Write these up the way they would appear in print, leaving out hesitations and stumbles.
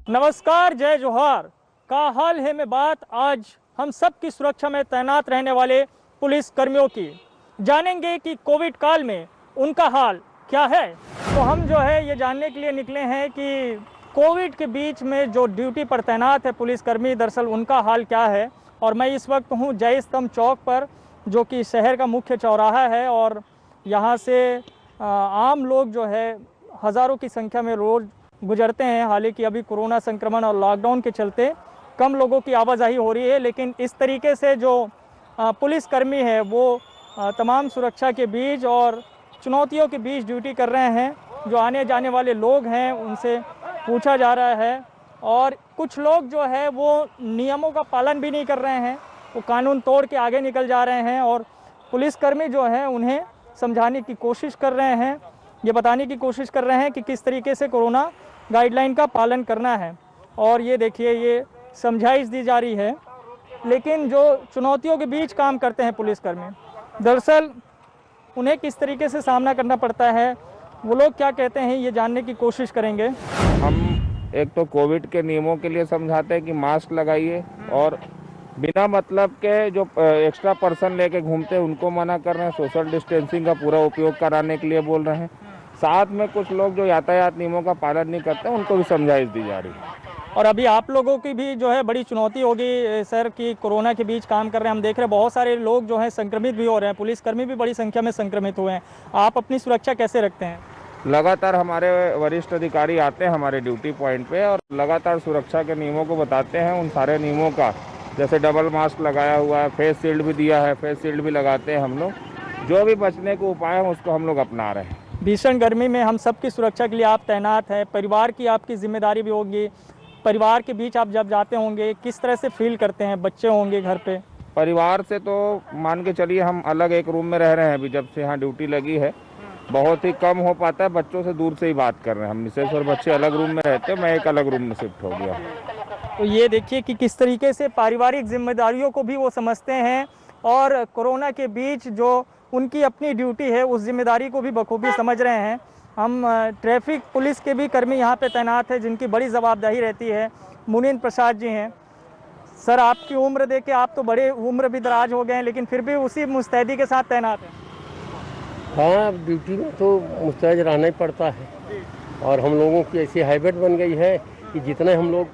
नमस्कार, जय जोहार। का हाल है में बात आज हम सब की सुरक्षा में तैनात रहने वाले पुलिस कर्मियों की। जानेंगे कि कोविड काल में उनका हाल क्या है। तो हम जो है ये जानने के लिए निकले हैं कि कोविड के बीच में जो ड्यूटी पर तैनात है पुलिसकर्मी, दरअसल उनका हाल क्या है। और मैं इस वक्त हूँ जय स्तंभ चौक पर, जो कि शहर का मुख्य चौराहा है। और यहाँ से आम लोग जो है हज़ारों की संख्या में रोज़ गुजरते हैं। हालांकि अभी कोरोना संक्रमण और लॉकडाउन के चलते कम लोगों की आवाजाही हो रही है, लेकिन इस तरीके से जो पुलिसकर्मी है वो तमाम सुरक्षा के बीच और चुनौतियों के बीच ड्यूटी कर रहे हैं। जो आने जाने वाले लोग हैं उनसे पूछा जा रहा है, और कुछ लोग जो है वो नियमों का पालन भी नहीं कर रहे हैं, वो कानून तोड़ के आगे निकल जा रहे हैं। और पुलिसकर्मी जो हैं उन्हें समझाने की कोशिश कर रहे हैं, ये बताने की कोशिश कर रहे हैं कि किस तरीके से कोरोना गाइडलाइन का पालन करना है। और ये देखिए, ये समझाइश दी जा रही है। लेकिन जो चुनौतियों के बीच काम करते हैं पुलिसकर्मी, दरअसल उन्हें किस तरीके से सामना करना पड़ता है, वो लोग क्या कहते हैं, ये जानने की कोशिश करेंगे। हम एक तो कोविड के नियमों के लिए समझाते हैं कि मास्क लगाइए, और बिना मतलब के जो एक्स्ट्रा पर्सन लेके घूमते हैं उनको मना कर रहे हैं। सोशल डिस्टेंसिंग का पूरा उपयोग कराने के लिए बोल रहे हैं। साथ में कुछ लोग जो यातायात नियमों का पालन नहीं करते उनको भी समझाइश दी जा रही है। और अभी आप लोगों की भी जो है बड़ी चुनौती होगी सर, कि कोरोना के बीच काम कर रहे हैं। हम देख रहे हैं बहुत सारे लोग जो हैं संक्रमित भी हो रहे हैं, पुलिसकर्मी भी बड़ी संख्या में संक्रमित हुए हैं। आप अपनी सुरक्षा कैसे रखते हैं? लगातार हमारे वरिष्ठ अधिकारी आते हैं हमारे ड्यूटी पॉइंट पे और लगातार सुरक्षा के नियमों को बताते हैं। उन सारे नियमों का, जैसे डबल मास्क लगाया हुआ है, फेस शील्ड भी दिया है, फेस शील्ड भी लगाते हैं हम लोग। जो भी बचने के उपाय हैं उसको हम लोग अपना रहे हैं। भीषण गर्मी में हम सब की सुरक्षा के लिए आप तैनात हैं, परिवार की आपकी जिम्मेदारी भी होगी। परिवार के बीच आप जब जाते होंगे किस तरह से फील करते हैं? बच्चे होंगे घर पे। परिवार से तो मान के चलिए हम अलग एक रूम में रह रहे हैं अभी, जब से यहाँ ड्यूटी लगी है। बहुत ही कम हो पाता है, बच्चों से दूर से ही बात कर रहे हैं हम। मिसेस और बच्चे अलग रूम में रहते हैं, मैं एक अलग रूम में शिफ्ट हो गया। तो ये देखिए कि किस तरीके से पारिवारिक जिम्मेदारियों को भी वो समझते हैं, और कोरोना के बीच जो उनकी अपनी ड्यूटी है उस जिम्मेदारी को भी बखूबी समझ रहे हैं। हम ट्रैफिक पुलिस के भी कर्मी यहाँ पे तैनात हैं, जिनकी बड़ी जवाबदेही रहती है। मुनीन प्रसाद जी हैं। सर, आपकी उम्र देख के, आप तो बड़े उम्र भी दराज हो गए हैं, लेकिन फिर भी उसी मुस्तैदी के साथ तैनात हैं। हाँ, ड्यूटी में तो मुस्तैद रहना ही पड़ता है। और हम लोगों की ऐसी हैबिट बन गई है कि जितना हम लोग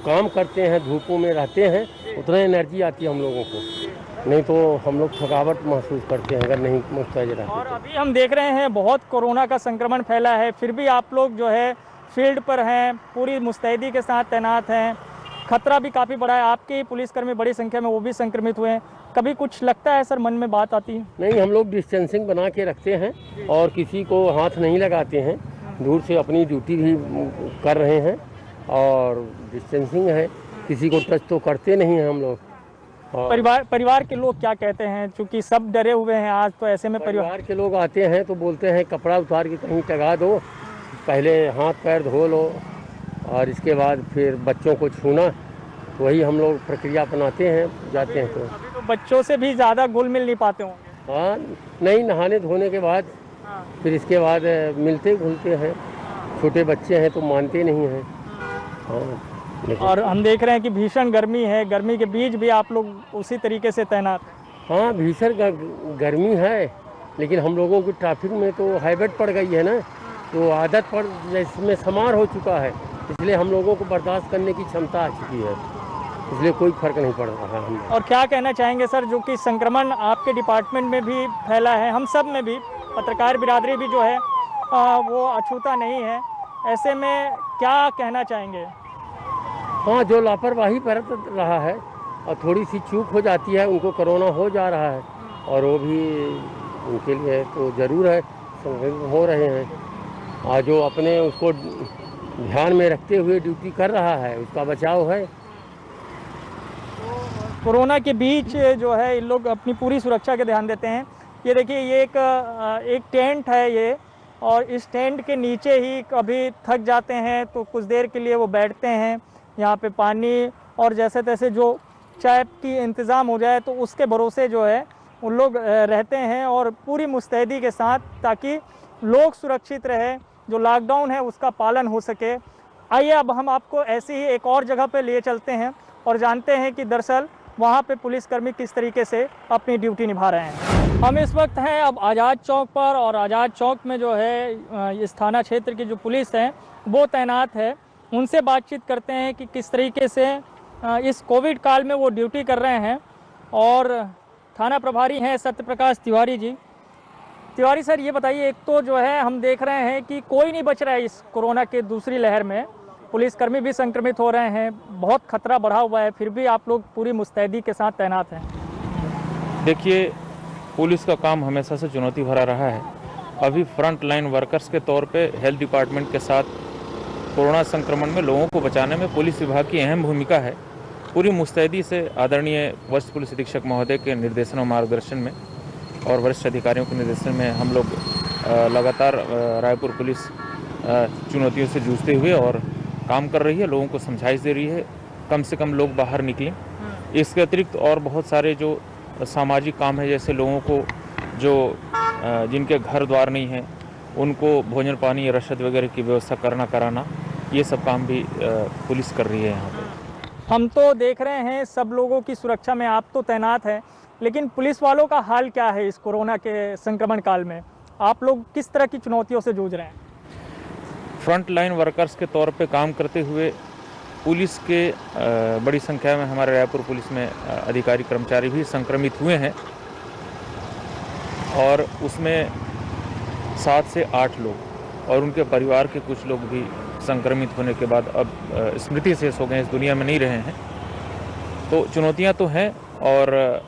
काम करते हैं, धूपों में रहते हैं, उतना एनर्जी आती है हम लोगों को। नहीं तो हम लोग थकावट महसूस करते हैं अगर नहीं मुस्तैद रहते। और अभी हम देख रहे हैं बहुत कोरोना का संक्रमण फैला है, फिर भी आप लोग जो है फील्ड पर हैं, पूरी मुस्तैदी के साथ तैनात हैं। खतरा भी काफ़ी बड़ा है। आपके ही पुलिसकर्मी बड़ी संख्या में वो भी संक्रमित हुए हैं। कभी कुछ लगता है सर, मन में बात आती है? नहीं, हम लोग डिस्टेंसिंग बना के रखते हैं और किसी को हाथ नहीं लगाते हैं। दूर से अपनी ड्यूटी भी कर रहे हैं और डिस्टेंसिंग है, किसी को टच तो करते नहीं हैं हम लोग। परिवार के लोग क्या कहते हैं? चूँकि सब डरे हुए हैं आज, तो ऐसे में परिवार के लोग आते हैं तो बोलते हैं कपड़ा उतार के कहीं टंगा दो, पहले हाथ पैर धो लो और इसके बाद फिर बच्चों को छूना। वही हम लोग प्रक्रिया अपनाते हैं, जाते हैं तो। अभी तो बच्चों से भी ज़्यादा घुल मिल नहीं पाते होंगे। हाँ, नहीं, नहाने धोने के बाद फिर इसके बाद मिलते घुलते हैं। छोटे बच्चे हैं तो मानते नहीं हैं। हाँ, और हम देख रहे हैं कि भीषण गर्मी है, गर्मी के बीच भी आप लोग उसी तरीके से तैनात हैं। हाँ, भीषण गर्मी है, लेकिन हम लोगों की ट्रैफिक में तो हैबिट पड़ गई है ना, तो आदत पर इसमें समार हो चुका है, इसलिए हम लोगों को बर्दाश्त करने की क्षमता आ चुकी है, इसलिए कोई फर्क नहीं पड़ रहा है हमें। और क्या कहना चाहेंगे सर, जो कि संक्रमण आपके डिपार्टमेंट में भी फैला है, हम सब में भी, पत्रकार बिरादरी भी जो है वो अछूता नहीं है, ऐसे में क्या कहना चाहेंगे? हाँ, जो लापरवाही बरत रहा है और थोड़ी सी चूक हो जाती है, उनको कोरोना हो जा रहा है, और वो भी उनके लिए तो ज़रूर है, संक्रमित हो रहे हैं। और जो अपने उसको ध्यान में रखते हुए ड्यूटी कर रहा है, उसका बचाव है। कोरोना के बीच जो है इन लोग अपनी पूरी सुरक्षा के ध्यान देते हैं। ये देखिए, ये एक टेंट है ये, और इस टेंट के नीचे ही कभी थक जाते हैं तो कुछ देर के लिए वो बैठते हैं। यहाँ पे पानी और जैसे तैसे जो चाय की इंतज़ाम हो जाए तो उसके भरोसे जो है उन लोग रहते हैं, और पूरी मुस्तैदी के साथ, ताकि लोग सुरक्षित रहे, जो लॉकडाउन है उसका पालन हो सके। आइए अब हम आपको ऐसी ही एक और जगह पे लिए चलते हैं और जानते हैं कि दरअसल वहाँ पे पुलिसकर्मी किस तरीके से अपनी ड्यूटी निभा रहे हैं। हम इस वक्त हैं अब आज़ाद चौक पर और आज़ाद चौक में जो है इस थाना क्षेत्र की जो पुलिस है वो तैनात है। उनसे बातचीत करते हैं कि किस तरीके से इस कोविड काल में वो ड्यूटी कर रहे हैं। और थाना प्रभारी हैं सत्यप्रकाश तिवारी जी। तिवारी सर, ये बताइए, एक तो जो है हम देख रहे हैं कि कोई नहीं बच रहा है इस कोरोना के दूसरी लहर में, पुलिसकर्मी भी संक्रमित हो रहे हैं, बहुत खतरा बढ़ा हुआ है, फिर भी आप लोग पूरी मुस्तैदी के साथ तैनात हैं। देखिए, पुलिस का काम हमेशा से चुनौती भरा रहा है। अभी फ्रंट लाइन वर्कर्स के तौर पे हेल्थ डिपार्टमेंट के साथ कोरोना संक्रमण में लोगों को बचाने में पुलिस विभाग की अहम भूमिका है। पूरी मुस्तैदी से आदरणीय वरिष्ठ पुलिस अधीक्षक महोदय के निर्देशन और मार्गदर्शन में और वरिष्ठ अधिकारियों के निर्देशन में हम लोग लगातार रायपुर पुलिस चुनौतियों से जूझते हुए और काम कर रही है, लोगों को समझाइश दे रही है, कम से कम लोग बाहर निकलें। इसके अतिरिक्त और बहुत सारे जो सामाजिक काम है, जैसे लोगों को जो जिनके घर द्वार नहीं है उनको भोजन पानी रसद वगैरह की व्यवस्था कराना, ये सब काम भी पुलिस कर रही है यहाँ पे। हम तो देख रहे हैं सब लोगों की सुरक्षा में आप तो तैनात हैं, लेकिन पुलिस वालों का हाल क्या है इस कोरोना के संक्रमण काल में? आप लोग किस तरह की चुनौतियों से जूझ रहे हैं? फ्रंट लाइन वर्कर्स के तौर पे काम करते हुए पुलिस के बड़ी संख्या में हमारे रायपुर पुलिस में अधिकारी कर्मचारी भी संक्रमित हुए हैं और उसमें 7 से 8 लोग और उनके परिवार के कुछ लोग भी संक्रमित होने के बाद अब स्मृति शेष हो गए, इस दुनिया में नहीं रहे हैं। तो चुनौतियां तो हैं और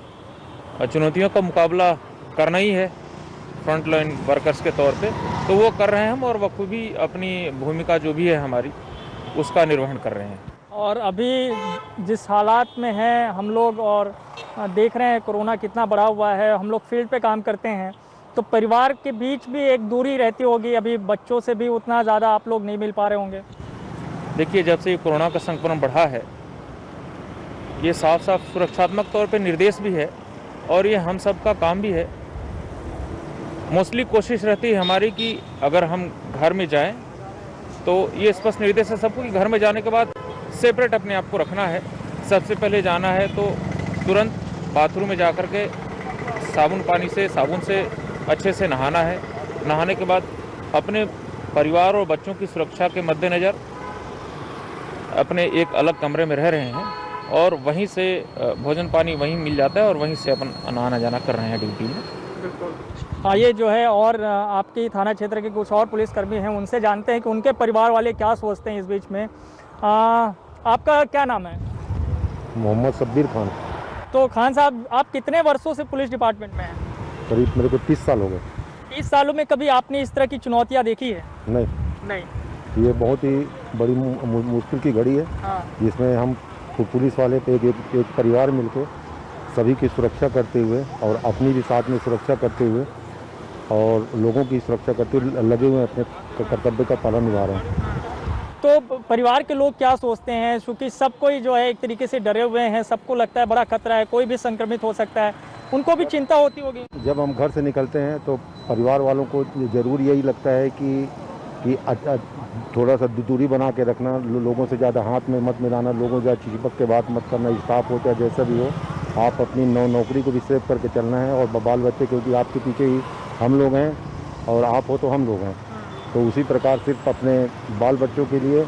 चुनौतियों का मुकाबला करना ही है फ्रंट लाइन वर्कर्स के तौर पे, तो वो कर रहे हैं हम और बखूबी अपनी भूमिका जो भी है हमारी उसका निर्वहन कर रहे हैं। और अभी जिस हालात में हैं हम लोग और देख रहे हैं कोरोना कितना बढ़ा हुआ है, हम लोग फील्ड पे काम करते हैं तो परिवार के बीच भी एक दूरी रहती होगी, अभी बच्चों से भी उतना ज़्यादा आप लोग नहीं मिल पा रहे होंगे। देखिए, जब से ये कोरोना का संक्रमण बढ़ा है, ये साफ साफ सुरक्षात्मक तौर पे निर्देश भी है और ये हम सब का काम भी है। मोस्टली कोशिश रहती है हमारी कि अगर हम घर में जाएं तो ये स्पष्ट निर्देश है सबको कि घर में जाने के बाद सेपरेट अपने आप को रखना है। सबसे पहले जाना है तो तुरंत बाथरूम में जाकर के साबुन से अच्छे से नहाना है। नहाने के बाद अपने परिवार और बच्चों की सुरक्षा के मद्देनज़र अपने एक अलग कमरे में रह रहे हैं और वहीं से भोजन पानी वहीं मिल जाता है और वहीं से अपन आना जाना कर रहे हैं ड्यूटी में। आइए जो है और आपकी थाना क्षेत्र के कुछ और पुलिसकर्मी हैं, उनसे जानते हैं कि उनके परिवार वाले क्या सोचते हैं इस बीच में। आपका क्या नाम है? मोहम्मद शब्बीर खान। तो खान साहब, आप कितने वर्षों से पुलिस डिपार्टमेंट में हैं? करीब मेरे को 30 साल हो गए। 30 सालों में कभी आपने इस तरह की चुनौतियाँ देखी है? नहीं। ये बहुत ही बड़ी मुश्किल की घड़ी है। हाँ। जिसमें हम पुलिस वाले पे एक परिवार मिलकर सभी की सुरक्षा करते हुए और अपनी भी साथ में सुरक्षा करते हुए और लोगों की सुरक्षा करते हुए लगे हुए अपने कर्तव्य का पालन निभा रहे हैं। तो परिवार के लोग क्या सोचते हैं, क्योंकि सब कोई जो है एक तरीके से डरे हुए हैं, सबको लगता है बड़ा खतरा है, कोई भी संक्रमित हो सकता है, उनको भी चिंता होती होगी? जब हम घर से निकलते हैं तो परिवार वालों को ज़रूर यही लगता है कि थोड़ा सा दूरी बना के रखना, लोगों से ज़्यादा हाथ में मत मिलाना, लोगों से ज़्यादा चिपक के बात मत करना, स्टाफ हो चाहे जैसा भी हो, आप अपनी नौकरी को भी सेव करके चलना है और बाल बच्चे, क्योंकि आपके पीछे ही हम लोग हैं और आप हो तो हम लोग हैं। तो उसी प्रकार सिर्फ अपने बाल बच्चों के लिए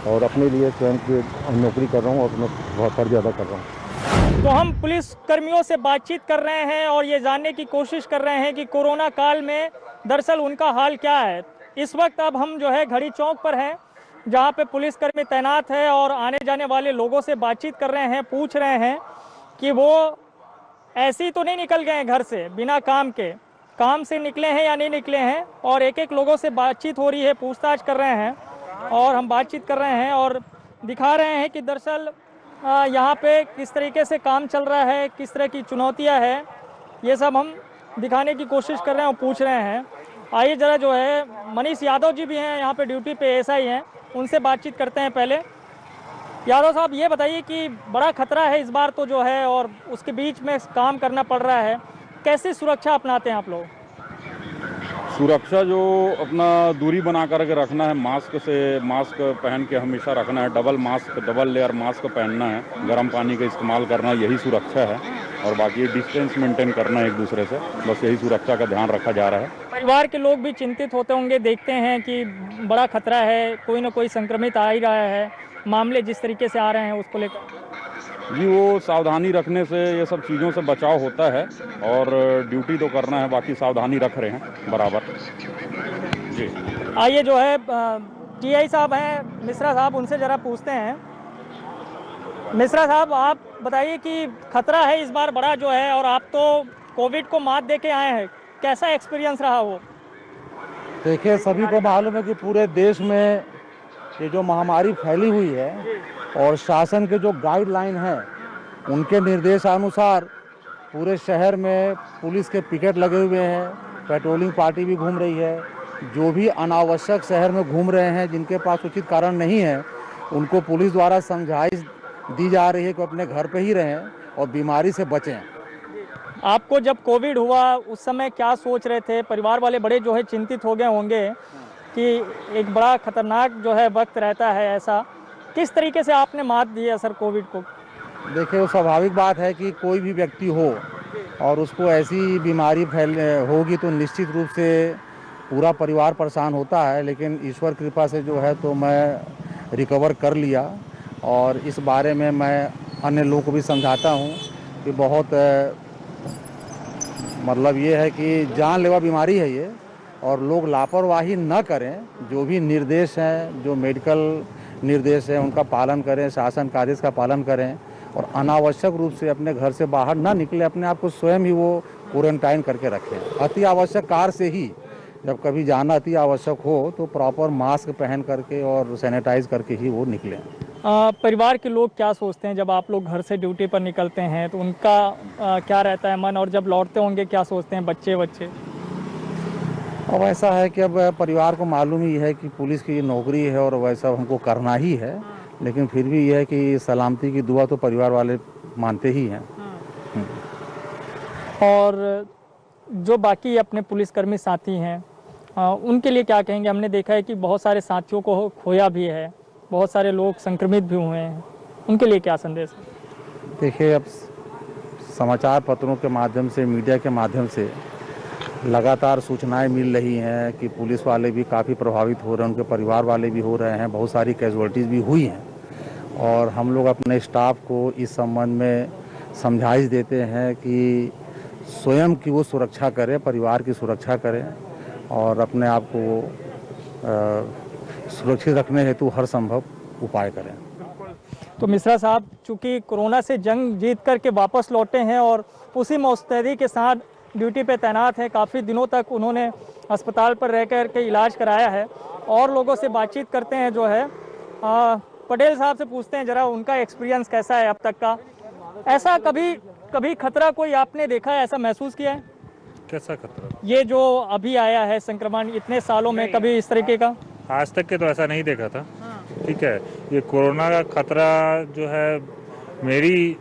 और अपने लिए स्वयं की नौकरी कर रहा हूँ और अपना फर्ज अदा कर रहा हूँ। तो हम पुलिस कर्मियों से बातचीत कर रहे हैं और ये जानने की कोशिश कर रहे हैं कि कोरोना काल में दरअसल उनका हाल क्या है। इस वक्त अब हम जो है घड़ी चौक पर हैं, जहाँ पे पुलिसकर्मी तैनात है और आने जाने वाले लोगों से बातचीत कर रहे हैं, पूछ रहे हैं कि वो ऐसे ही तो नहीं निकल गए हैं घर से बिना काम के, काम से निकले हैं या नहीं निकले हैं। और एक एक लोगों से बातचीत हो रही है, पूछताछ कर रहे हैं और हम बातचीत कर रहे हैं और दिखा रहे हैं कि दरअसल यहाँ पे किस तरीके से काम चल रहा है, किस तरह की चुनौतियाँ हैं, ये सब हम दिखाने की कोशिश कर रहे हैं और पूछ रहे हैं। आइए ज़रा जो है मनीष यादव जी भी हैं यहाँ पे ड्यूटी पे, एसआई हैं, उनसे बातचीत करते हैं। पहले यादव साहब, ये बताइए कि बड़ा खतरा है इस बार तो जो है और उसके बीच में काम करना पड़ रहा है, कैसे सुरक्षा अपनाते हैं आप लोग? सुरक्षा जो अपना दूरी बना करके रखना है, मास्क पहन के हमेशा रखना है, डबल लेयर मास्क पहनना है, गर्म पानी का इस्तेमाल करना, यही सुरक्षा है। और बाकी डिस्टेंस मेंटेन करना है एक दूसरे से, बस यही सुरक्षा का ध्यान रखा जा रहा है। परिवार के लोग भी चिंतित होते होंगे, देखते हैं कि बड़ा खतरा है, कोई ना कोई संक्रमित आ ही रहा है, मामले जिस तरीके से आ रहे हैं उसको लेकर। जी, वो सावधानी रखने से ये सब चीज़ों से बचाव होता है और ड्यूटी तो करना है, बाकी सावधानी रख रहे हैं बराबर। जी, आइए जो है टीआई साहब हैं मिश्रा साहब, उनसे ज़रा पूछते हैं। मिश्रा साहब, आप बताइए कि खतरा है इस बार बड़ा जो है, और आप तो कोविड को मात दे के आए हैं, कैसा एक्सपीरियंस रहा वो? देखिए, सभी को मालूम है कि पूरे देश में ये जो महामारी फैली हुई है और शासन के जो गाइडलाइन है उनके निर्देशानुसार पूरे शहर में पुलिस के पिकेट लगे हुए हैं, पेट्रोलिंग पार्टी भी घूम रही है। जो भी अनावश्यक शहर में घूम रहे हैं, जिनके पास उचित कारण नहीं है, उनको पुलिस द्वारा समझाइश दी जा रही है कि अपने घर पे ही रहें और बीमारी से बचें। आपको जब कोविड हुआ उस समय क्या सोच रहे थे? परिवार वाले बड़े जो है चिंतित हो गए होंगे कि एक बड़ा खतरनाक जो है वक्त रहता है ऐसा, किस तरीके से आपने मात दी है सर कोविड को? देखिए, वो स्वाभाविक बात है कि कोई भी व्यक्ति हो और उसको ऐसी बीमारी होगी तो निश्चित रूप से पूरा परिवार परेशान होता है, लेकिन ईश्वर कृपा से जो है तो मैं रिकवर कर लिया। और इस बारे में मैं अन्य लोगों को भी समझाता हूँ कि बहुत मतलब ये है कि जानलेवा बीमारी है ये, और लोग लापरवाही न करें। जो भी निर्देश हैं, जो मेडिकल निर्देश हैं, उनका पालन करें, शासन का आदेश का पालन करें और अनावश्यक रूप से अपने घर से बाहर ना निकले, अपने आप को स्वयं ही वो क्वारंटाइन करके रखें। अति आवश्यक कार्य से ही, जब कभी जाना अति आवश्यक हो तो प्रॉपर मास्क पहन करके और सैनिटाइज करके ही वो निकलें। परिवार के लोग क्या सोचते हैं जब आप लोग घर से ड्यूटी पर निकलते हैं, तो उनका क्या रहता है मन, और जब लौटते होंगे क्या सोचते हैं बच्चे? अब ऐसा है कि अब परिवार को मालूम ही है कि पुलिस की नौकरी है और वैसा हमको करना ही है, लेकिन फिर भी यह है कि सलामती की दुआ तो परिवार वाले मानते ही हैं। और जो बाकी अपने पुलिसकर्मी साथी हैं उनके लिए क्या कहेंगे? हमने देखा है कि बहुत सारे साथियों को खोया भी है, बहुत सारे लोग संक्रमित भी हुए हैं, उनके लिए क्या संदेश है? देखिए, अब समाचार पत्रों के माध्यम से, मीडिया के माध्यम से लगातार सूचनाएं मिल रही हैं कि पुलिस वाले भी काफ़ी प्रभावित हो रहे हैं, उनके परिवार वाले भी हो रहे हैं, बहुत सारी कैजुअल्टीज़ भी हुई हैं। और हम लोग अपने स्टाफ को इस संबंध में समझाइश देते हैं कि स्वयं की वो सुरक्षा करें, परिवार की सुरक्षा करें और अपने आप को सुरक्षित रखने हेतु हर संभव उपाय करें। तो मिश्रा साहब चूँकि कोरोना से जंग जीत करके वापस लौटे हैं और उसी मुस्तैदी के साथ ड्यूटी पे तैनात हैं, काफ़ी दिनों तक उन्होंने अस्पताल पर रह कर के इलाज कराया है, और लोगों से बातचीत करते हैं जो है। पटेल साहब से पूछते हैं जरा उनका एक्सपीरियंस कैसा है अब तक का। ऐसा कभी खतरा कोई आपने देखा है, ऐसा महसूस किया है? कैसा खतरा? ये जो अभी आया है संक्रमण, इतने सालों में कभी इस तरीके का आज तक के तो ऐसा नहीं देखा था। ठीक है, ये कोरोना का खतरा जो है, मेरी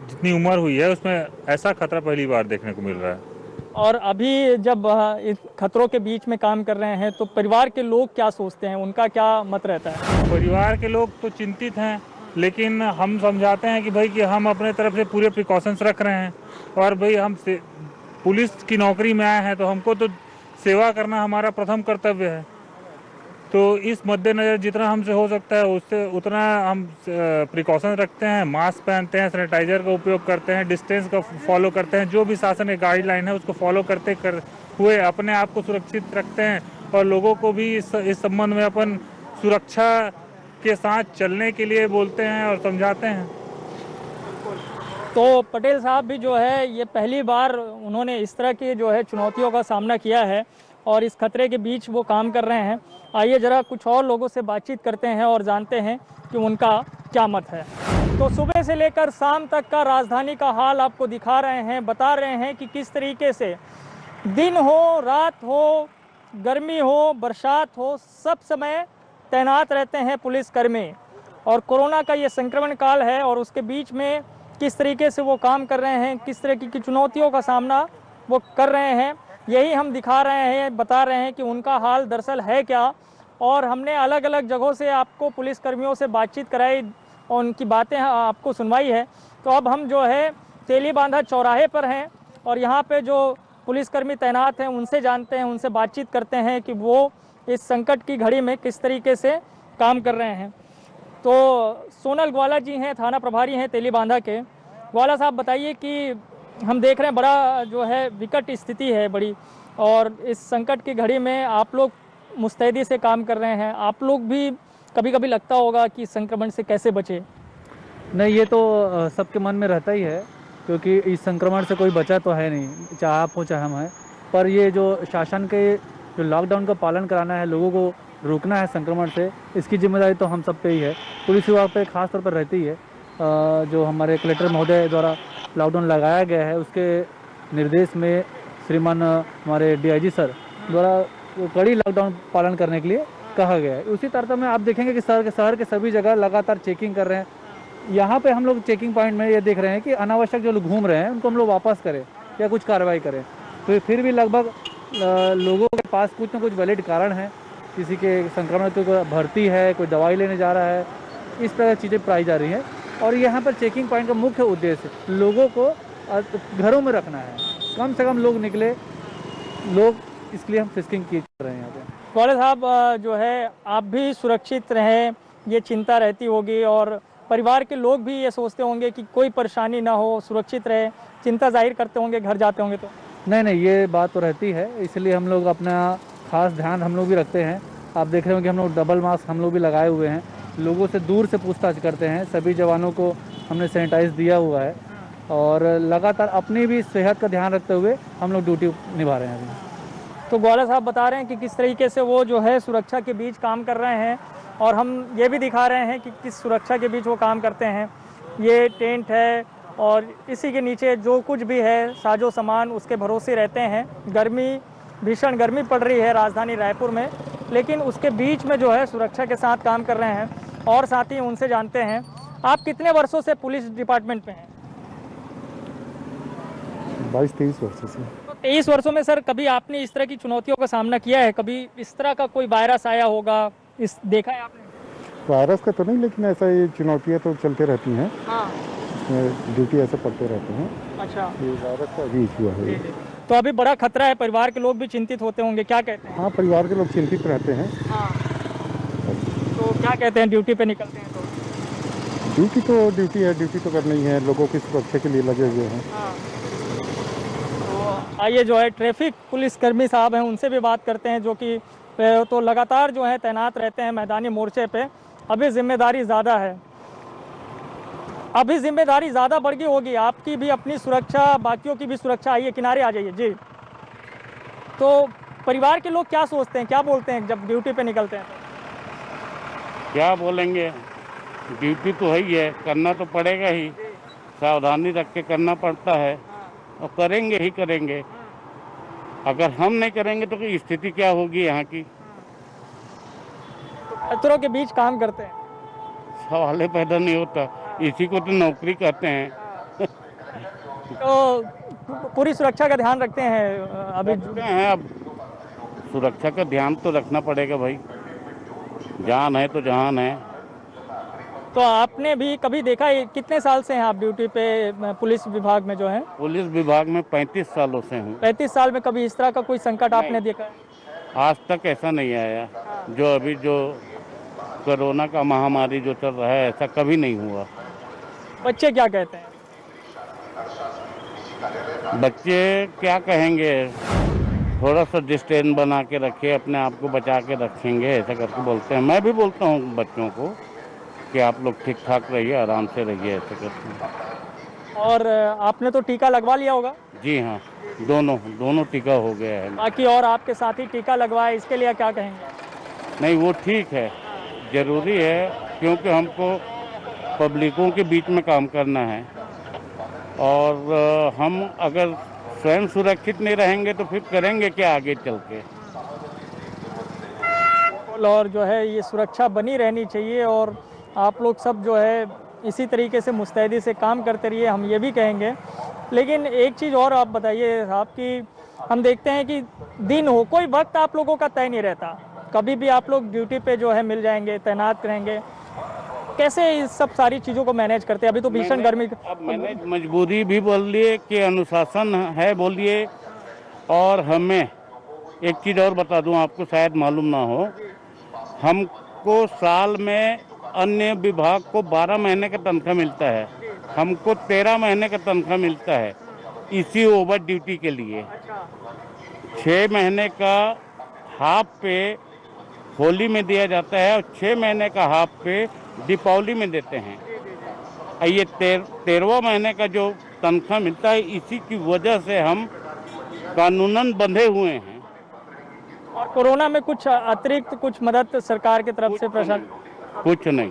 जितनी उम्र हुई है उसमें ऐसा खतरा पहली बार देखने को मिल रहा है। और अभी जब इस खतरों के बीच में काम कर रहे हैं तो परिवार के लोग क्या सोचते हैं, उनका क्या मत रहता है? परिवार के लोग तो चिंतित हैं, लेकिन हम समझाते हैं कि भाई कि हम अपने तरफ से पूरे प्रिकॉशंस रख रहे हैं, और भाई हम पुलिस की नौकरी में आए हैं तो हमको तो सेवा करना हमारा प्रथम कर्तव्य है। तो इस मद्देनज़र जितना हमसे हो सकता है उससे उतना हम प्रिकॉशन रखते हैं, मास्क पहनते हैं, सैनिटाइजर का उपयोग करते हैं, डिस्टेंस का फॉलो करते हैं, जो भी शासन की गाइडलाइन है उसको फॉलो करते हुए अपने आप को सुरक्षित रखते हैं, और लोगों को भी इस संबंध में अपन सुरक्षा के साथ चलने के लिए बोलते हैं और समझाते हैं। तो पटेल साहब भी जो है ये पहली बार उन्होंने इस तरह की जो है चुनौतियों का सामना किया है और इस खतरे के बीच वो काम कर रहे हैं। आइए जरा कुछ और लोगों से बातचीत करते हैं और जानते हैं कि उनका क्या मत है। तो सुबह से लेकर शाम तक का राजधानी का हाल आपको दिखा रहे हैं, बता रहे हैं कि किस तरीके से दिन हो, रात हो, गर्मी हो, बरसात हो, सब समय तैनात रहते हैं पुलिसकर्मी। और कोरोना का ये संक्रमण काल है और उसके बीच में किस तरीके से वो काम कर रहे हैं, किस तरह की चुनौतियों का सामना वो कर रहे हैं, यही हम दिखा रहे हैं, बता रहे हैं कि उनका हाल दरअसल है क्या। और हमने अलग अलग जगहों से आपको पुलिसकर्मियों से बातचीत कराई और उनकी बातें आपको सुनवाई है। तो अब हम जो है तेलीबांधा चौराहे पर हैं और यहाँ पे जो पुलिसकर्मी तैनात हैं उनसे जानते हैं, उनसे बातचीत करते हैं कि वो इस संकट की घड़ी में किस तरीके से काम कर रहे हैं। तो सोनल ग्वाला जी हैं, थाना प्रभारी हैं तेलीबांधा के। ग्वाला साहब बताइए कि हम देख रहे हैं बड़ा जो है विकट स्थिति है बड़ी, और इस संकट की घड़ी में आप लोग मुस्तैदी से काम कर रहे हैं। आप लोग भी कभी कभी लगता होगा कि संक्रमण से कैसे बचे। नहीं, ये तो सबके मन में रहता ही है, क्योंकि इस संक्रमण से कोई बचा तो है नहीं, चाहे आप हो चाहे हम हैं। पर ये जो शासन के जो लॉकडाउन का पालन कराना है, लोगों को रोकना है संक्रमण से, इसकी जिम्मेदारी तो हम सब पे ही है। पुलिस विभाग पे खास तौर पर रहती है। जो हमारे कलेक्टर महोदय द्वारा लॉकडाउन लगाया गया है, उसके निर्देश में श्रीमान हमारे DIG सर द्वारा कड़ी लॉकडाउन पालन करने के लिए कहा गया है। उसी तरह में आप देखेंगे कि शहर के सभी जगह लगातार चेकिंग कर रहे हैं। यहाँ पे हम लोग चेकिंग पॉइंट में ये देख रहे हैं कि अनावश्यक जो लोग घूम रहे हैं उनको हम लोग वापस करें या कुछ कार्रवाई करें। तो फिर भी लगभग लोगों के पास कुछ न कुछ वैलिड कारण है, किसी के संक्रमण तो कोई भर्ती है, कोई दवाई लेने जा रहा है, इस तरह की चीज़ें पाई जा रही हैं। और यहाँ पर चेकिंग पॉइंट का मुख्य उद्देश्य लोगों को घरों में रखना है, कम से कम लोग निकले, इसके लिए हम फिस्किंग किए कर रहे हैं यहाँ पे। ग्वाला साहब जो है आप भी सुरक्षित रहें, ये चिंता रहती होगी, और परिवार के लोग भी ये सोचते होंगे कि कोई परेशानी ना हो, सुरक्षित रहे, चिंता जाहिर करते होंगे घर जाते होंगे। तो नहीं, ये बात तो रहती है, इसलिए हम लोग अपना खास ध्यान हम लोग भी रखते हैं। आप देख रहे हो कि हम लोग डबल मास्क हम लोग भी लगाए हुए हैं, लोगों से दूर से पूछताछ करते हैं, सभी जवानों को हमने सैनिटाइज दिया हुआ है, और लगातार अपनी भी सेहत का ध्यान रखते हुए हम लोग ड्यूटी निभा रहे हैं अभी। तो ग्वाला साहब बता रहे हैं कि किस तरीके से वो जो है सुरक्षा के बीच काम कर रहे हैं, और हम ये भी दिखा रहे हैं कि किस सुरक्षा के बीच वो काम करते हैं। ये टेंट है और इसी के नीचे जो कुछ भी है साजो सामान, उसके भरोसे रहते हैं। भीषण गर्मी पड़ रही है राजधानी रायपुर में, लेकिन उसके बीच में जो है सुरक्षा के साथ काम कर रहे हैं। और साथ ही उनसे जानते हैं, आप कितने वर्षों से पुलिस डिपार्टमेंट में हैं? 22-23 वर्षों से। तो 23 वर्षों में सर कभी आपने इस तरह की चुनौतियों का सामना किया है? कभी इस तरह का कोई वायरस आया होगा, देखा है आपने? वायरस का तो नहीं, लेकिन ऐसा ये चुनौतियाँ तो चलते रहती हैं। हाँ, ड्यूटी ऐसे पड़ते रहते हैं। अच्छा, ये वायरस का अभी हुआ है। तो अभी बड़ा खतरा है, परिवार के लोग भी चिंतित होते होंगे, क्या कहते हैं? हाँ, परिवार के लोग चिंतित रहते हैं। हाँ, तो क्या कहते हैं, ड्यूटी पे निकलते हैं तो? ड्यूटी है, ड्यूटी तो करनी है, लोगों की सुरक्षा के लिए लगे हुए हैं। हाँ। तो आइए जो है ट्रैफिक पुलिसकर्मी साहब हैं, उनसे भी बात करते हैं, जो कि तो लगातार जो है तैनात रहते हैं मैदानी मोर्चे पे। अभी जिम्मेदारी ज़्यादा है, अभी जिम्मेदारी ज़्यादा बढ़ गई होगी, आपकी भी अपनी सुरक्षा, बाकियों की भी सुरक्षा। आइए किनारे आ जाइए जी। तो परिवार के लोग क्या सोचते हैं, क्या बोलते हैं जब ड्यूटी पे निकलते हैं? क्या बोलेंगे, ड्यूटी तो है ही है, करना तो पड़ेगा ही, सावधानी रख के करना पड़ता है, और करेंगे ही करेंगे। अगर हम नहीं करेंगे तो स्थिति क्या होगी यहाँ की। खतरों के बीच काम करते हैं, सवाल पैदा नहीं होता, इसी को तो नौकरी कहते हैं। तो पूरी सुरक्षा का ध्यान रखते हैं अभी? अब सुरक्षा का ध्यान तो रखना पड़ेगा भाई, जान है तो जहान है। तो आपने भी कभी देखा है, कितने साल से हैं आप ड्यूटी पे पुलिस विभाग में जो है? पुलिस विभाग में 35 सालों से हूँ। 35 साल में कभी इस तरह का कोई संकट आपने देखा है? आज तक ऐसा नहीं आया, जो अभी जो कोरोना का महामारी जो चल रहा है, ऐसा कभी नहीं हुआ। बच्चे क्या कहते हैं? बच्चे क्या कहेंगे, थोड़ा सा डिस्टेंस बना के रखे, अपने आप को बचा के रखेंगे, ऐसा करके बोलते हैं। मैं भी बोलता हूँ बच्चों को कि आप लोग ठीक ठाक रहिए, आराम से रहिए, ऐसे करते हैं। और आपने तो टीका लगवा लिया होगा? जी हाँ, दोनों टीका हो गया है। बाकी और आपके साथी टीका लगवाए, इसके लिए क्या कहेंगे? नहीं, वो ठीक है, ज़रूरी है, क्योंकि हमको पब्लिकों के बीच में काम करना है, और हम अगर स्वयं सुरक्षित नहीं रहेंगे तो फिर करेंगे क्या आगे चल के। और जो है ये सुरक्षा बनी रहनी चाहिए, और आप लोग सब जो है इसी तरीके से मुस्तैदी से काम करते रहिए, हम ये भी कहेंगे। लेकिन एक चीज़ और आप बताइए साहब कि हम देखते हैं कि दिन हो, कोई वक्त आप लोगों का तय नहीं रहता, कभी भी आप लोग ड्यूटी पे जो है मिल जाएंगे, तैनात रहेंगे। कैसे इस सब सारी चीज़ों को मैनेज करते हैं? अभी तो भीषण गर्मी। अब मैंने मजबूरी भी बोलिए कि अनुशासन है बोलिए, और हमें एक चीज़ और बता दूं, आपको शायद मालूम ना हो, हमको साल में अन्य विभाग को 12 महीने का तनख्वाह मिलता है, हमको 13 महीने का तनख्वाह मिलता है इसी ओवर ड्यूटी के लिए। 6 महीने का हाफ पे होली में दिया जाता है और 6 महीने का हाफ पे दीपावली में देते हैं। ये 13वां महीने का जो तनख्वाह मिलता है, इसी की वजह से हम कानूनन बंधे हुए हैं। और कोरोना में कुछ अतिरिक्त कुछ मदद सरकार की तरफ से प्रशासन? कुछ नहीं।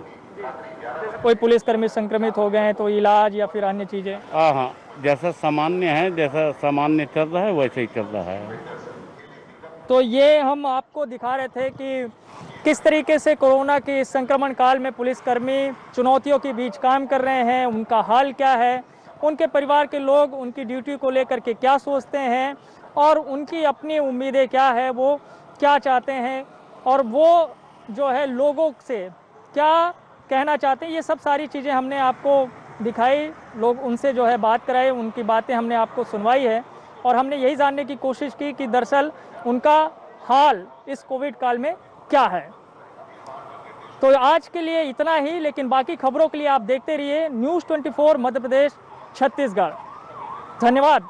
कोई पुलिसकर्मी संक्रमित हो गए हैं तो इलाज या फिर अन्य चीजें? हाँ, जैसा सामान्य है, जैसा सामान्य चल रहा है वैसे ही चल रहा है। तो ये हम आपको दिखा रहे थे कि किस तरीके से कोरोना के संक्रमण काल में पुलिसकर्मी चुनौतियों के बीच काम कर रहे हैं, उनका हाल क्या है, उनके परिवार के लोग उनकी ड्यूटी को लेकर के क्या सोचते हैं और उनकी अपनी उम्मीदें क्या है, वो क्या चाहते हैं और वो जो है लोगों से क्या कहना चाहते हैं। ये सब सारी चीज़ें हमने आपको दिखाई, लोग उनसे जो है बात कराई, उनकी बातें हमने आपको सुनवाई है और हमने यही जानने की कोशिश की कि दरअसल उनका हाल इस कोविड काल में क्या है। तो आज के लिए इतना ही, लेकिन बाकी खबरों के लिए आप देखते रहिए न्यूज़ 24 मध्य प्रदेश छत्तीसगढ़। धन्यवाद।